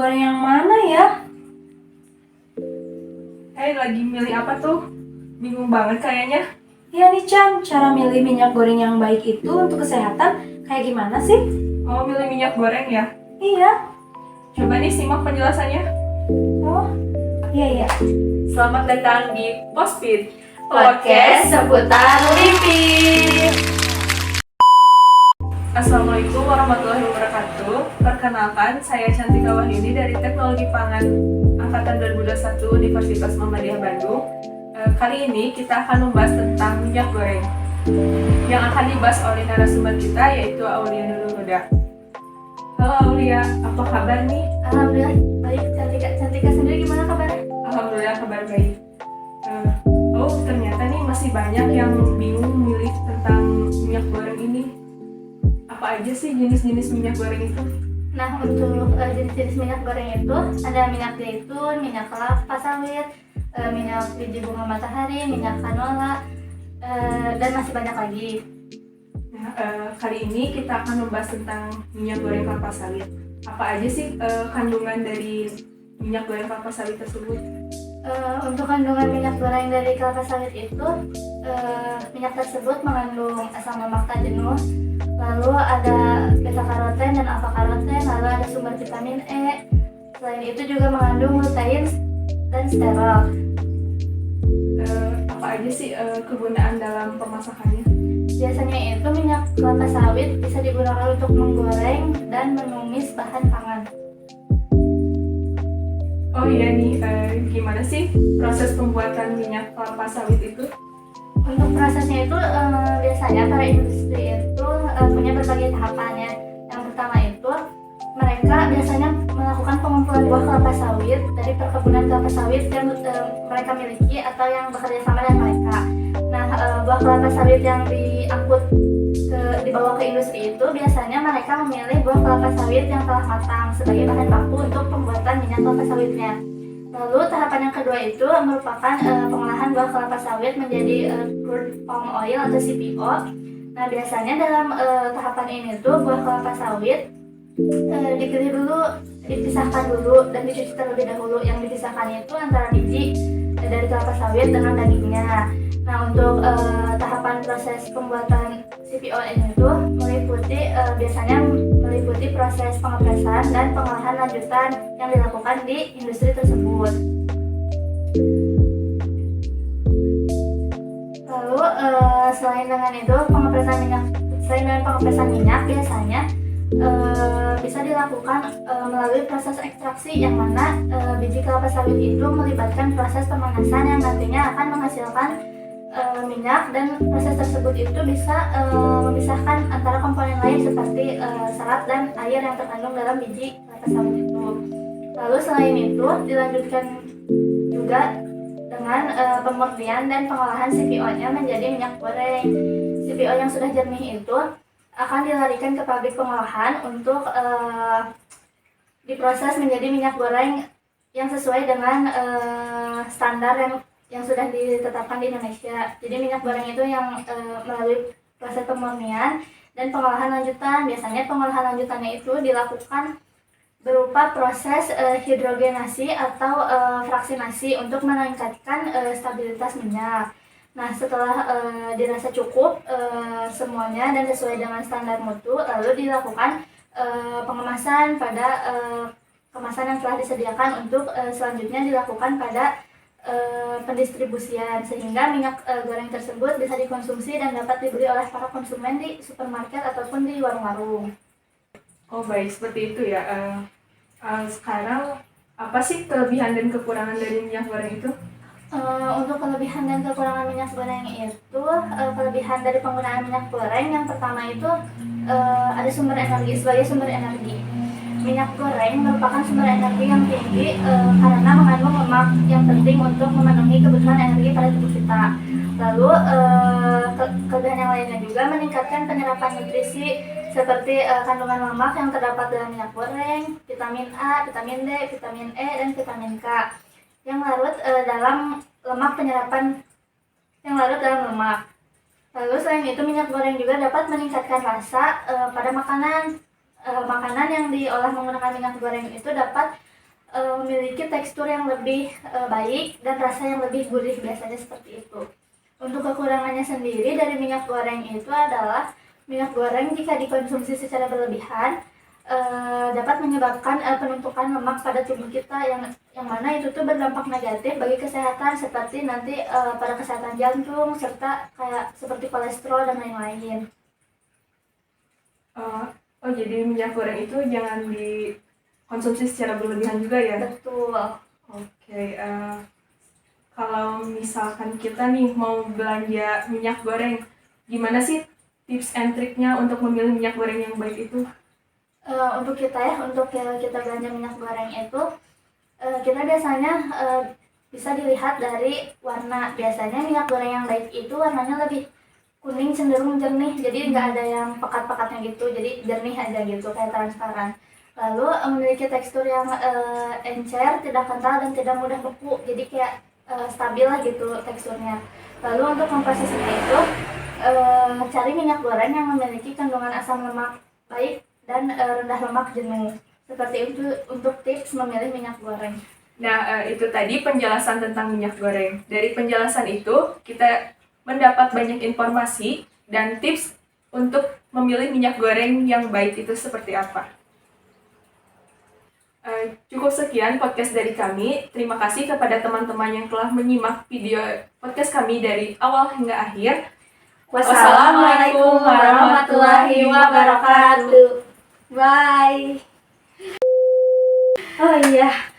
goreng yang mana ya? Lagi milih apa tuh? Bingung banget kayaknya. Iya nih Cam, cara milih minyak goreng yang baik itu untuk kesehatan kayak gimana sih? Mau milih minyak goreng ya? Iya. Coba nih simak penjelasannya. Oh, iya. Selamat datang di Postpit Podcast seputar lipid. Assalamualaikum warahmatullahi wabarakatuh. Perkenalkan, saya Cantika Wahyuni dari Teknologi Pangan Angkatan 2021 Universitas Muhammadiyah Bandung. Kali ini kita akan membahas tentang minyak goreng yang akan dibahas oleh narasumber kita, yaitu Aulia Nurul Huda. Halo Aulia, apa kabar nih? Alhamdulillah baik. Cantika sendiri gimana kabarnya? Alhamdulillah kabar baik. Ternyata nih masih banyak yang bingung milih tentang minyak goreng ini. Apa aja sih jenis-jenis minyak goreng itu? Nah, untuk jenis-jenis minyak goreng itu ada minyak zaitun, minyak kelapa sawit, minyak biji bunga matahari, minyak canola, dan masih banyak lagi. Nah, kali ini kita akan membahas tentang minyak goreng kelapa sawit. Apa aja sih kandungan dari minyak goreng kelapa sawit tersebut? Untuk kandungan minyak goreng dari kelapa sawit itu, minyak tersebut mengandung asam lemak tak jenuh, lalu ada beta karoten dan alfa karoten, lalu ada sumber vitamin E. Selain itu juga mengandung lutein dan sterol. Apa aja sih kegunaan dalam pemasakannya? Biasanya itu minyak kelapa sawit bisa digunakan untuk menggoreng dan menumis bahan pangan. Oh iya nih, gimana sih proses pembuatan minyak kelapa sawit itu? Untuk prosesnya itu biasanya para industri itu punya berbagai tahapannya. Yang pertama itu mereka biasanya melakukan pengumpulan buah kelapa sawit dari perkebunan kelapa sawit yang mereka miliki atau yang bekerja sama dengan mereka. Nah, buah kelapa sawit yang dibawa ke industri itu biasanya mereka memilih buah kelapa sawit yang telah matang sebagai bahan baku untuk pembuatan minyak kelapa sawitnya. Lalu tahapan yang kedua itu merupakan pengolahan buah kelapa sawit menjadi crude palm oil atau CPO. Nah, biasanya dalam tahapan ini tuh buah kelapa sawit dipilih dulu, dipisahkan dulu dan dicuci terlebih dahulu. Yang dipisahkan itu antara biji dari kelapa sawit dengan dagingnya. Nah, untuk tahapan proses pembuatan CPO ini tuh biasanya meliputi proses pengepresan dan pengolahan lanjutan yang dilakukan di industri tersebut. Lalu selain dengan pengepresan minyak biasanya bisa dilakukan melalui proses ekstraksi, yang mana biji kelapa sawit itu melibatkan proses pemanasan yang nantinya akan menghasilkan minyak, dan proses tersebut itu bisa memisahkan antara komponen lain seperti serat dan air yang terkandung dalam biji kelapa sawit itu. Lalu selain itu dilanjutkan juga dengan pemurnian dan pengolahan CPO-nya menjadi minyak goreng. CPO yang sudah jernih itu akan dilarikan ke pabrik pengolahan untuk diproses menjadi minyak goreng yang sesuai dengan standar yang sudah ditetapkan di Indonesia. Jadi minyak goreng itu yang melalui proses pemurnian dan pengolahan lanjutan. Biasanya pengolahan lanjutannya itu dilakukan berupa proses hidrogenasi atau fraksinasi untuk meningkatkan stabilitas minyak. Nah, setelah dirasa cukup semuanya dan sesuai dengan standar mutu, lalu dilakukan pengemasan pada kemasan yang telah disediakan untuk selanjutnya dilakukan pada pendistribusian, sehingga minyak goreng tersebut bisa dikonsumsi dan dapat dibeli oleh para konsumen di supermarket ataupun di warung-warung. Oh baik, seperti itu ya. Sekarang apa sih kelebihan dan kekurangan dari minyak goreng itu? Untuk kelebihan dan kekurangan minyak goreng itu, kelebihan dari penggunaan minyak goreng yang pertama itu ada sumber energi. Sebagai sumber energi, minyak goreng merupakan sumber energi yang tinggi karena mengandung lemak yang penting untuk memenuhi kebutuhan energi pada tubuh kita. Lalu kelebihan yang lainnya juga meningkatkan penyerapan nutrisi seperti kandungan lemak yang terdapat dalam minyak goreng, vitamin A, vitamin D, vitamin E, dan vitamin K yang larut dalam lemak. Lalu selain itu minyak goreng juga dapat meningkatkan rasa pada makanan. Makanan yang diolah menggunakan minyak goreng itu dapat memiliki tekstur yang lebih baik dan rasa yang lebih gurih, biasanya seperti itu. Untuk kekurangannya sendiri dari minyak goreng itu adalah minyak goreng jika dikonsumsi secara berlebihan dapat menyebabkan penumpukan lemak pada tubuh kita yang mana itu tuh berdampak negatif bagi kesehatan, seperti nanti pada kesehatan jantung serta kayak seperti kolesterol dan lain-lain. Oh, jadi minyak goreng itu jangan dikonsumsi secara berlebihan juga ya? Betul. Oke, kalau misalkan kita nih mau belanja minyak goreng, gimana sih tips and triknya untuk memilih minyak goreng yang baik itu? Untuk kita belanja minyak goreng itu, kita biasanya bisa dilihat dari warna. Biasanya minyak goreng yang baik itu warnanya lebih kuning, cenderung jernih, jadi nggak ada yang pekat-pekatnya gitu, jadi jernih aja gitu, kayak transparan. Lalu memiliki tekstur yang encer, tidak kental dan tidak mudah beku, jadi kayak stabil lah gitu teksturnya. Lalu untuk komposisinya itu cari minyak goreng yang memiliki kandungan asam lemak baik dan rendah lemak jenuh. Seperti itu untuk tips memilih minyak goreng. Nah, itu tadi penjelasan tentang minyak goreng. Dari penjelasan itu, kita mendapat banyak informasi dan tips untuk memilih minyak goreng yang baik itu seperti apa. Cukup sekian podcast dari kami. Terima kasih kepada teman-teman yang telah menyimak video podcast kami dari awal hingga akhir. Wassalamualaikum warahmatullahi wabarakatuh. Bye. Oh iya.